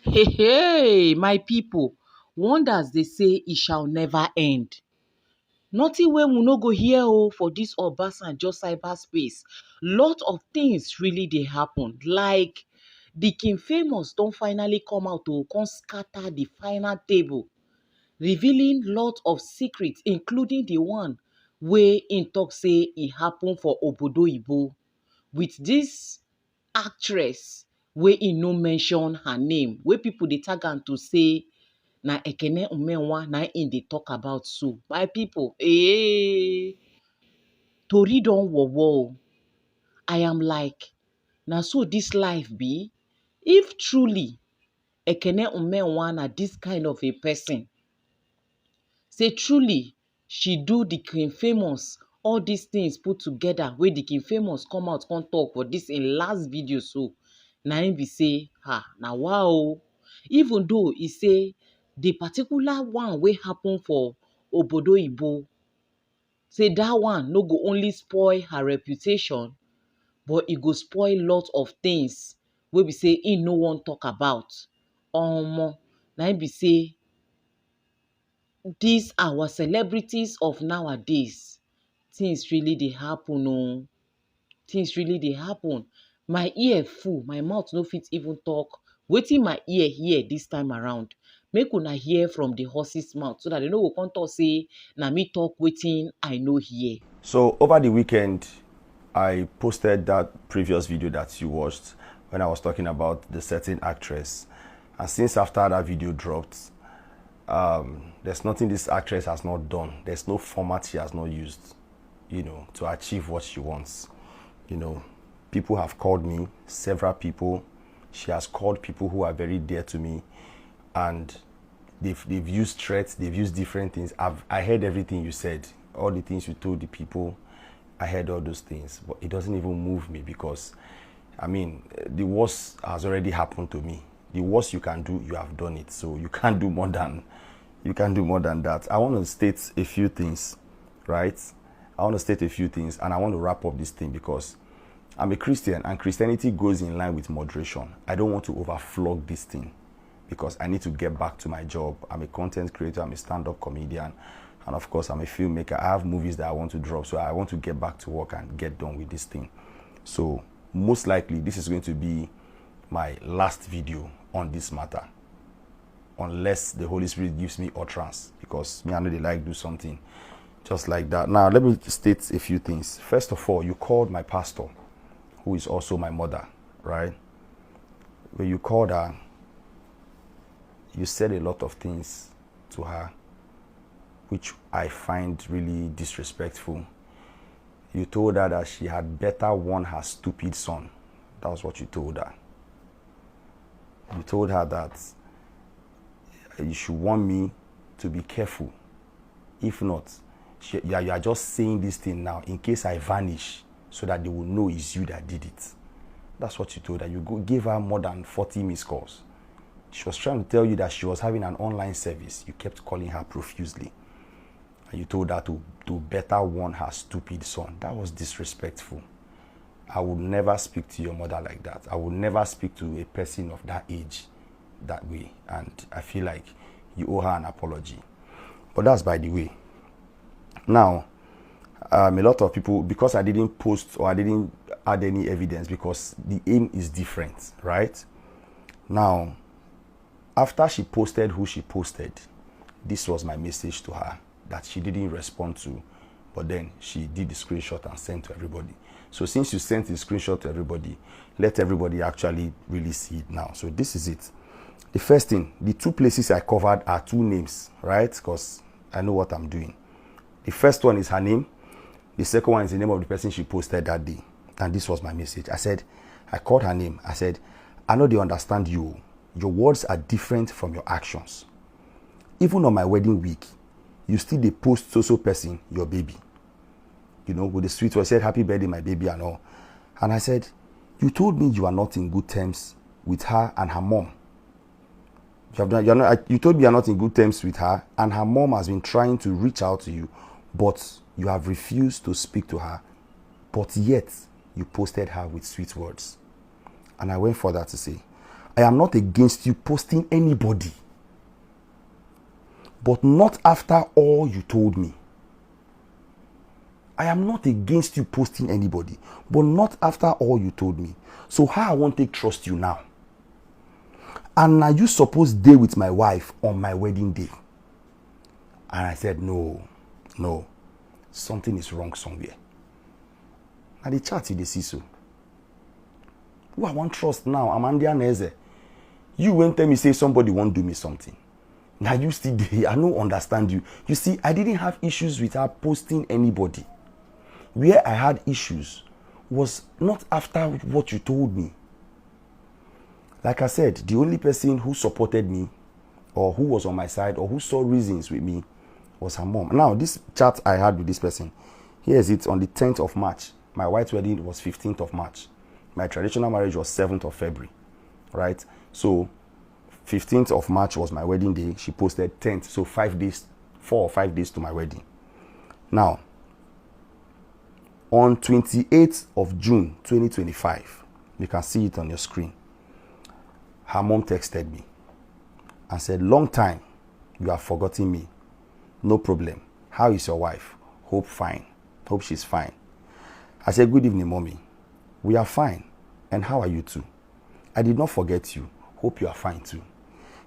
Hey, hey, my people, wonders they say it shall never end. Nothing wey we no go hear for this Obasanjo cyberspace. Lot of things really dey happen. Like the King Famous don finally come out to come scatter the final table, revealing lot of secrets, including the one wey im talk say e happen for Obodo Ibo with this actress wey im no mention her name, wey people dey tag am to say na Ekene Umenwa na im dey talk about so. My people, tori don wowo. I am like, na so this life be? If truly Ekene Umenwa na this kind of a person, say truly she do the King Famous all these things put together wey the King Famous come out come talk for this im last video so, na im be say nawao. Even though e say the particular one wey happen for Obodo Ibo, say that one no go only spoil her reputation, but e go spoil lot of things wey be say im no wan talk about. Na im be say these our celebrities of nowadays, things really dey happen oo. Things really dey happen. My ear full, my mouth no fit even talk wetin my ear hear this time around. Make una hear from the horse's mouth so that they no go come talk say na me talk wetin I no hear. So over the weekend, I posted that previous video that you watched when I was talking about the certain actress. And since after that video dropped, there's nothing this actress has not done. There's no format she has not used, to achieve what she wants. People have called me, several people. She has called people who are very dear to me, and they've used threats, they've used different things. I heard everything you said, all the things you told the people. I heard all those things, but it doesn't even move me because, the worst has already happened to me. The worst you can do, you have done it. So you can't do more than that. I want to state a few things, right? I want to state a few things, and I want to wrap up this thing because I'm a Christian, and Christianity goes in line with moderation. I don't want to overflog this thing because I need to get back to my job. I'm a content creator, I'm a stand-up comedian, and of course, I'm a filmmaker. I have movies that I want to drop, so I want to get back to work and get done with this thing. So most likely, this is going to be my last video on this matter, unless the Holy Spirit gives me utterance, because me, I know they like do something just like that. Now, let me state a few things. First of all, you called my pastor, who is also my mother, right? When you called her, you said a lot of things to her, which I find really disrespectful. You told her that she had better warn her stupid son. That was what you told her. You told her that you should warn me to be careful. If not, you are just saying this thing now in case I vanish so that they will know it's you that did it. That's what you told her. You gave her more than 40 missed calls. She was trying to tell you that she was having an online service. You kept calling her profusely. And you told her to better warn her stupid son. That was disrespectful. I would never speak to your mother like that. I would never speak to a person of that age that way. And I feel like you owe her an apology. But that's by the way. Now, a lot of people, because I didn't post or I didn't add any evidence, because the aim is different, right? Now, after she posted who she posted, this was my message to her that she didn't respond to, but then she did the screenshot and sent to everybody. So since you sent the screenshot to everybody, let everybody actually really see it now. So this is it. The first thing, the two places I covered are two names, right? Because I know what I'm doing. The first one is her name. The second one is the name of the person she posted that day. And this was my message. I called her name. I said, I know they understand you. Your words are different from your actions. Even on my wedding week, you still dey post so person, your baby. With the sweet words, said, happy birthday, my baby, and all. And I said, you told me you are not in good terms with her and her mom. You told me you are not in good terms with her, and her mom has been trying to reach out to you, but you have refused to speak to her, but yet you posted her with sweet words. And I went further to say, I am not against you posting anybody, but not after all you told me. I am not against you posting anybody, but not after all you told me. So how I won't take trust you now? And now you supposed to date with my wife on my wedding day. And I said, no, something is wrong somewhere. And the chat you see so. Who I want trust now? I'm Andy Aneze. You won't tell me say somebody won't do me something. Now you still there. I don't understand you. You see, I didn't have issues with her posting anybody. Where I had issues was not after what you told me. Like I said, the only person who supported me or who was on my side or who saw reasons with me was her mom. Now, this chat I had with this person, here is it on the 10th of March. My white wedding was 15th of March. My traditional marriage was 7th of February, right? So 15th of March was my wedding day. She posted 10th, so 4 or 5 days to my wedding. Now, on 28th of June 2025, you can see it on your screen, her mom texted me and said, long time, you have forgotten me. No problem. How is your wife? Hope fine. Hope she's fine. I said, good evening, mommy. We are fine. And how are you too? I did not forget you. Hope you are fine too.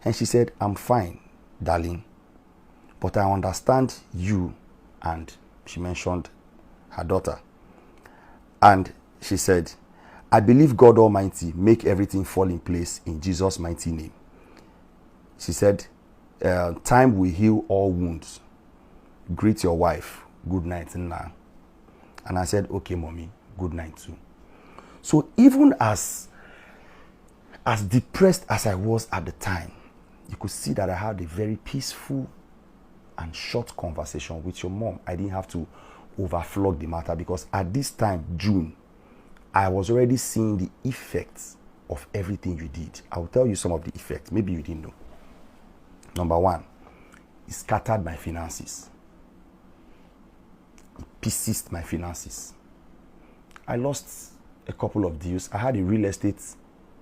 And she said, I'm fine, darling. But I understand you. And she mentioned her daughter. And she said, I believe God Almighty make everything fall in place in Jesus' mighty name. She said, time will heal all wounds. Greet your wife. Good night now. And I said, okay, mommy, good night too. So even as depressed as I was at the time, you could see that I had a very peaceful and short conversation with your mom. I didn't have to overflog the matter because at this time, June, I was already seeing the effects of everything you did. I will tell you some of the effects. Maybe you didn't know. Number one, it scattered my finances. It pieces my finances. I lost a couple of deals. I had a real estate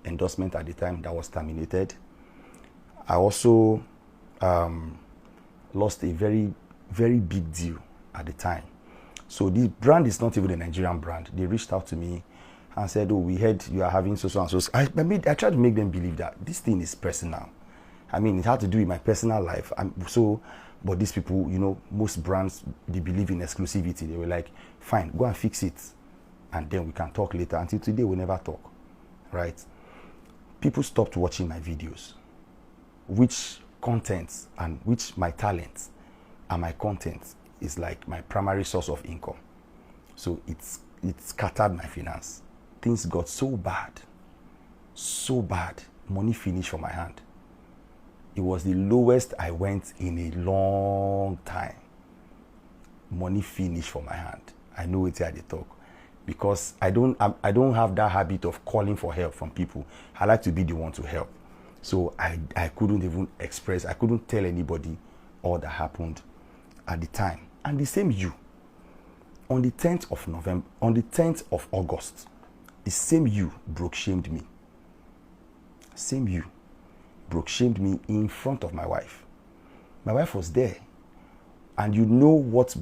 endorsement at the time that was terminated. I also lost a very, very big deal at the time. So the brand is not even a Nigerian brand. They reached out to me and said, oh, we heard you are having so and so. I tried to make them believe that this thing is personal. I mean, it had to do with my personal life. But these people, you know, most brands, they believe in exclusivity. They were like, fine, go and fix it. And then we can talk later. Until today, we never talk, right? People stopped watching my videos, which contents and which my talents and my content is like my primary source of income. So it scattered my finance. Things got so bad, money finished from my hand. It was the lowest I went in a long time. Money finished from my hand. I know it's here they talk. Because I don't have that habit of calling for help from people. I like to be the one to help. So I couldn't even express, I couldn't tell anybody all that happened at the time. And the same you, on the 10th of November, on the 10th of August, the same you broke shamed me. Same you broke shamed me in front of my wife. My wife was there. And you know what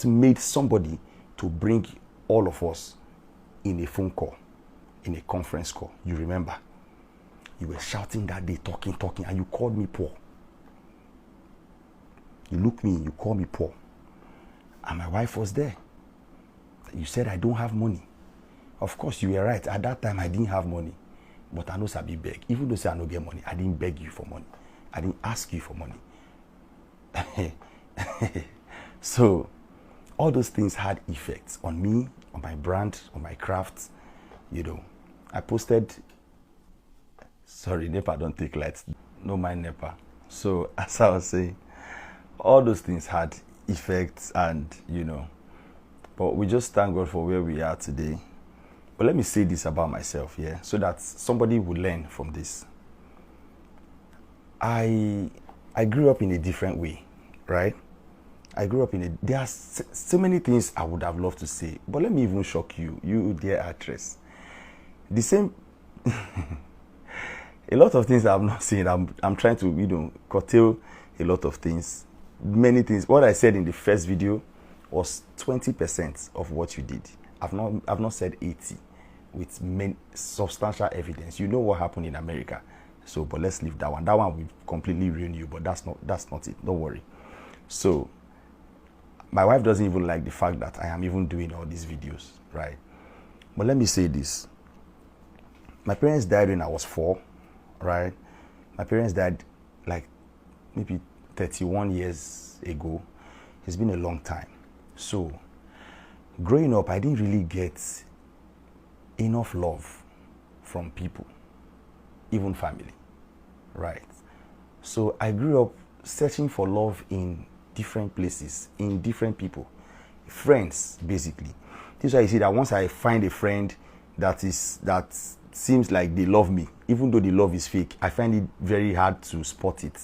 made somebody to bring all of us in a phone call, in a conference call. You remember? You were shouting that day, talking, and you called me poor. You looked me, you called me poor. And my wife was there. You said, I don't have money. Of course, you were right. At that time, I didn't have money. But I know Sabi beg. Even though say I don't get money, I didn't beg you for money. I didn't ask you for money. So, all those things had effects on me, on my brand, on my craft. You know, I posted, sorry, NEPA don't take lights. No mind NEPA. So, as I was saying, all those things had effects and, you know, but we just thank God for where we are today. But let me say this about myself, yeah, so that somebody will learn from this. I grew up in a different way, right? There are so many things I would have loved to say, but let me even shock you, you dear actress. The same, a lot of things I'm not saying. I'm trying to, curtail a lot of things. Many things. What I said in the first video was 20% of what you did. I've not said 80 with many substantial evidence. You know what happened in America. So, but let's leave that one. That one will completely ruin you, but that's not it. Don't worry. So, my wife doesn't even like the fact that I am even doing all these videos, right? But let me say this. My parents died when I was 4, right? My parents died like maybe 31 years ago. It's been a long time. So, growing up, I didn't really get enough love from people, even family, right? So I grew up searching for love in different places, in different people, friends, basically. This is why you see that once I find a friend that seems like they love me, even though the love is fake, I find it very hard to spot it.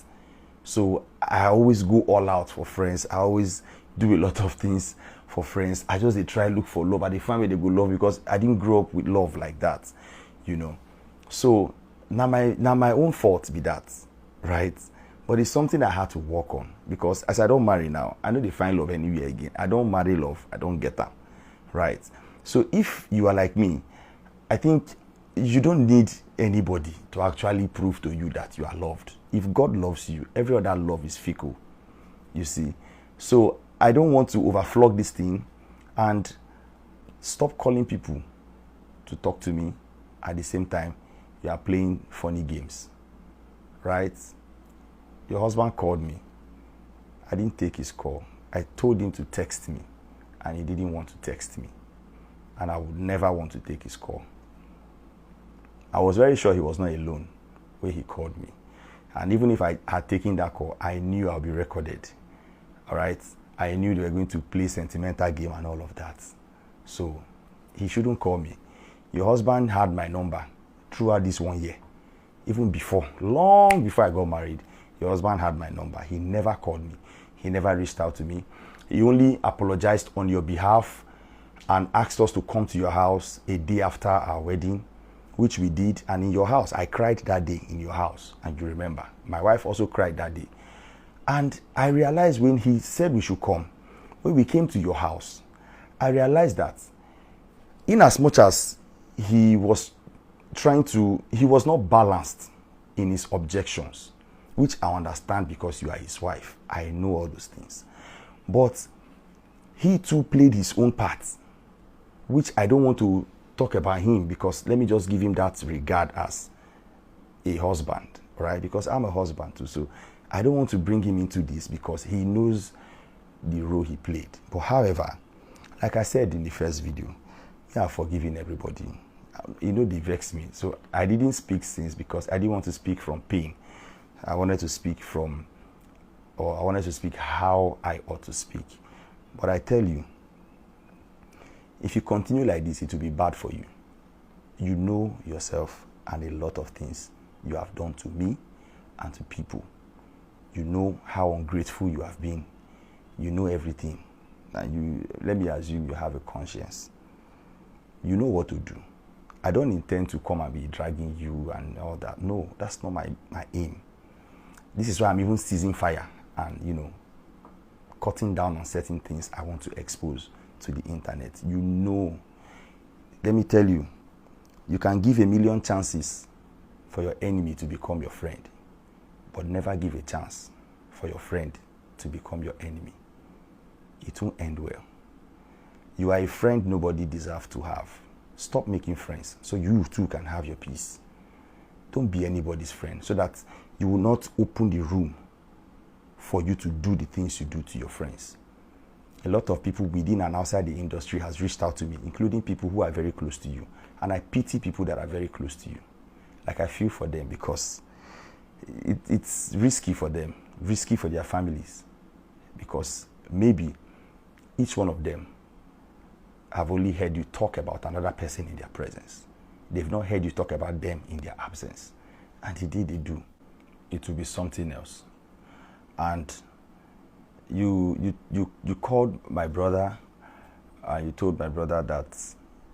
So I always go all out for friends. I always do a lot of things for friends. I just try look for love. But they find where they go love because I didn't grow up with love like that, So now my own fault be that, right? But it's something I had to work on because as I don't marry now, I know they find love anywhere again. I don't marry love. I don't get that, right? So if you are like me, I think you don't need anybody to actually prove to you that you are loved. If God loves you, every other love is fickle, you see. So I don't want to overflog this thing and stop calling people to talk to me at the same time you are playing funny games, right? Your husband called me. I didn't take his call. I told him to text me and he didn't want to text me. And I would never want to take his call. I was very sure he was not alone when he called me. And even if I had taken that call, I knew I'll be recorded. All right? I knew they were going to play sentimental game and all of that. So he shouldn't call me. Your husband had my number throughout this 1 year. Even before, long before I got married, your husband had my number. He never called me. He never reached out to me. He only apologized on your behalf and asked us to come to your house a day after our wedding, which we did. And in your house, I cried that day in your house. And you remember, my wife also cried that day. And I realized when he said we should come, when we came to your house, I realized that in as much as he was not balanced in his objections, which I understand because you are his wife. I know all those things. But he too played his own part, which I don't want to talk about him because let me just give him that regard as a husband, right? Because I'm a husband too. So I don't want to bring him into this because he knows the role he played. But however, like I said in the first video, I have forgiven everybody. They vex me. So I didn't speak since because I didn't want to speak from pain. I wanted to speak how I ought to speak. But I tell you, if you continue like this, it will be bad for you. You know yourself and a lot of things you have done to me and to people. You know how ungrateful you have been. You know everything. And let me assume you have a conscience. You know what to do. I don't intend to come and be dragging you and all that. No, that's not my aim. This is why I'm even seizing fire and, cutting down on certain things I want to expose to the internet. Let me tell you, you can give 1,000,000 chances for your enemy to become your friend, but never give a chance for your friend to become your enemy. It won't end well. You are a friend nobody deserves to have. Stop making friends so you too can have your peace. Don't be anybody's friend so that you will not open the room for you to do the things you do to your friends. A lot of people within and outside the industry has reached out to me, including people who are very close to you. And I pity people that are very close to you. Like I feel for them because it's risky for them, risky for their families. Because maybe each one of them have only heard you talk about another person in their presence. They've not heard you talk about them in their absence. And the day they do, it will be something else. And you called my brother and you told my brother that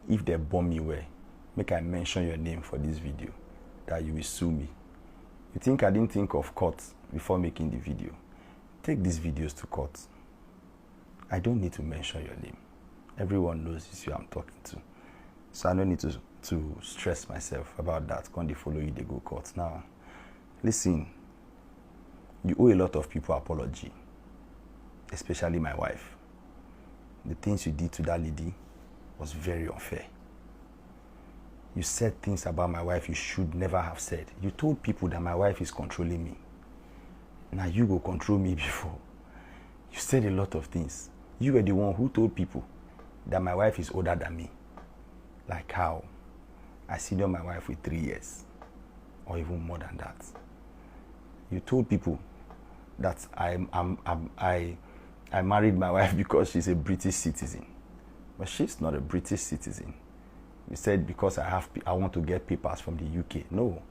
if they bomb me where, make I mention your name for this video, that you will sue me. think I didn't think of court before making the video? Take these videos to court. I don't need to mention your name. Everyone knows it's you I'm talking to. So I don't need to stress myself about that. When they follow you, they go court. Now, listen, you owe a lot of people apology, especially my wife. The things you did to that lady was very unfair. You said things about my wife you should never have said. You told people that my wife is controlling me. Now you go control me before. You said a lot of things. You were the one who told people that my wife is older than me. Like how? I senior my wife with 3 years, or even more than that. You told people that I married my wife because she's a British citizen, but she's not a British citizen. You said because I want to get papers from the UK. No,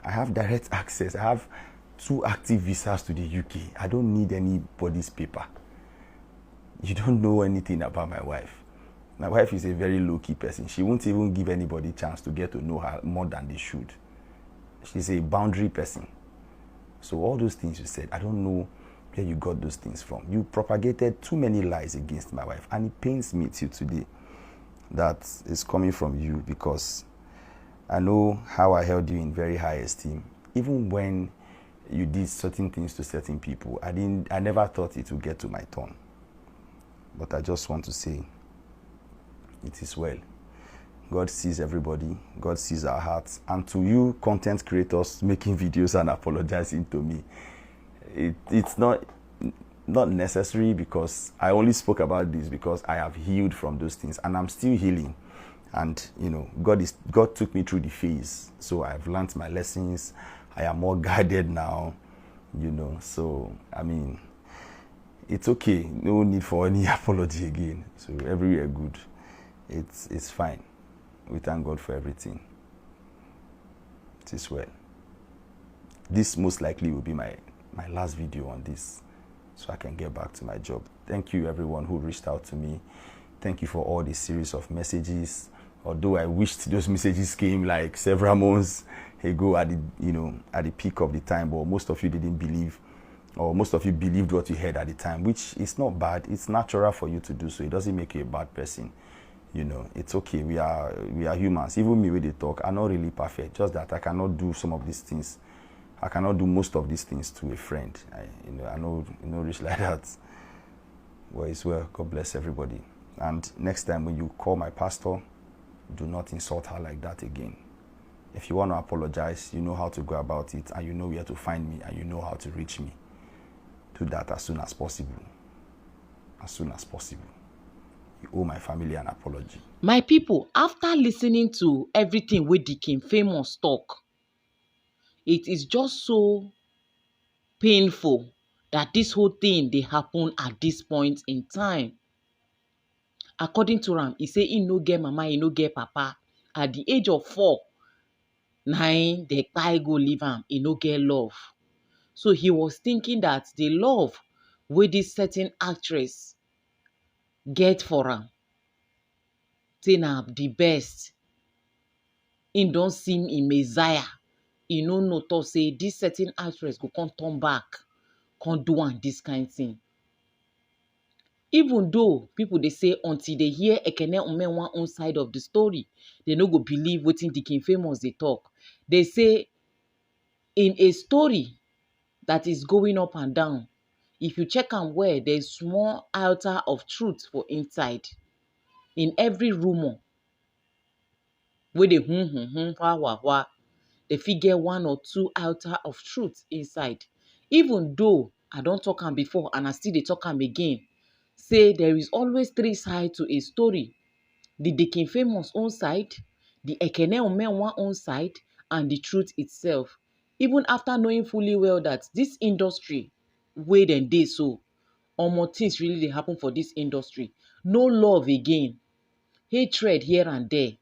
I have direct access. I have 2 active visas to the UK. I don't need anybody's paper. You don't know anything about my wife. My wife is a very low-key person. She won't even give anybody a chance to get to know her more than they should. She's a boundary person. So all those things you said, I don't know where you got those things from. You propagated too many lies against my wife, and it pains me till today that is coming from you, because I know how I held you in very high esteem. Even when you did certain things to certain people, I never thought it would get to my turn. But I just want to say, it is well. God sees everybody. God sees our hearts. And to you content creators making videos and apologizing to me, it's not necessary, because I only spoke about this because I have healed from those things, and I'm still healing. And God took me through the phase, so I've learned my lessons. I am more guided now, so I mean, it's okay. No need for any apology again. So everywhere good. It's fine. We thank God for everything. It is well. This most likely will be my last video on this, so I can get back to my job. Thank you everyone who reached out to me. Thank you for all the series of messages. Although I wished those messages came like several months ago at the peak of the time, but most of you didn't believe, or most of you believed what you heard at the time, which is not bad. It's natural for you to do so. It doesn't make you a bad person. It's okay. We are humans. Even me when they talk, I'm not really perfect. Just that I cannot do some of these things. I cannot do most of these things to a friend. I know rich like that. Well, it's well. God bless everybody. And next time when you call my pastor, do not insult her like that again. If you want to apologize, you know how to go about it, and you know where to find me, and you know how to reach me. Do that as soon as possible. As soon as possible. You owe my family an apology. My people, after listening to everything wey the King Famous talk, it is just so painful that this whole thing dey happen at this point in time. According to am, he say he no get mama, he no get papa. At the age of 4, na im the kpai go leave am, he no get love. So he was thinking that the love wey this certain actress get for am, say na the best. Im don see im messiah. He no know talk say this certain actress go come turn back, come do am this kind thing. Even though people dey say until they hear Ekene Umenwa own side of the story, they no go believe wetin the King Famous dey talk. They say in a story that is going up and down, if you check am well, there's small iota of truth for inside. In every rumor wey dey wah, they fit get 1 or 2 iota of truth inside. Even though I don talk am before and I still dey talk am again, say there is always 3 sides to a story. The King Famous own side, the Ekene Umenwa own side, and the truth itself. Even after knowing fully well that this industry wey dem dey so, omo, things really dey happen for this industry. No love again. Hatred here and there.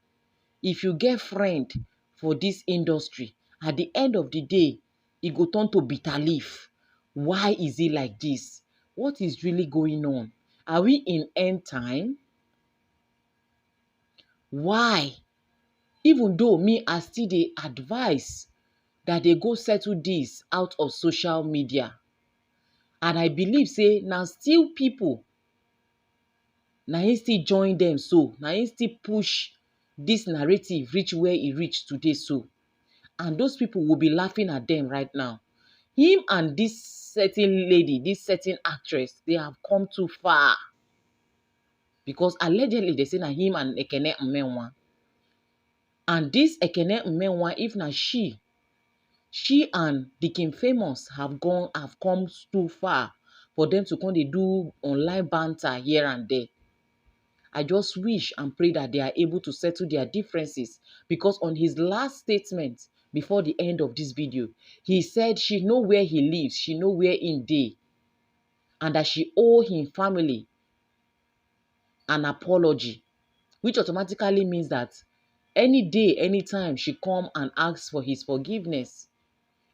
If you get friend for this industry, at the end of the day, e go turn to bitter leaf. Why is it like this? What is really going on? Are we in end time? Why? Even though me I still dey advise that they go settle this out of social media. And I believe say now still people na him still join them so. Na him still push this narrative reach where e reach today so. And those people will be laughing at them right now. Him and this certain lady, this certain actress, they have come too far. Because allegedly they say na him and Ekene Umenwa. And this Ekene Umenwa, if na she and the King Famous have come too far for them to come dey do online banter here and there. I just wish and pray that they are able to settle their differences, because on his last statement before the end of this video, he said she know where he lives, she know where in dey, and that she owe him family an apology, which automatically means that any day, anytime she come and ask for his forgiveness,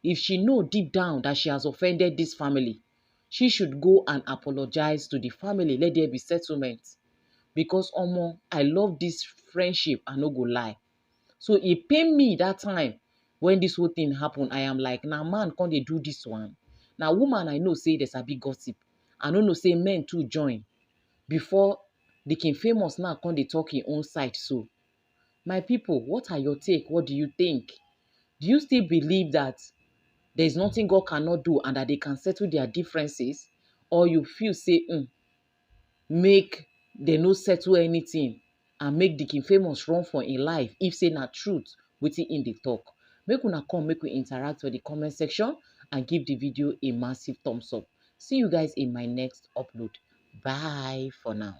if she know deep down that she has offended this family, she should go and apologize to the family. Let there be settlement. Because omo, I love this friendship, I no go lie. So e pain me that time when this whole thing happen. I am like, na man come dey do this one. Na woman I know say there's a big gossip. I no know say men too join. Before the King Famous now come dey talk him own side so. My people, what are your take? What do you think? Do you still believe that there is nothing God cannot do and that they can settle their differences? Or you feel say, make they no settle anything and make the King Famous run for im life if say na truth wetin im dey talk? Make una come, make we interact for the comment section and give the video a massive thumbs up. See you guys in my next upload. Bye for now.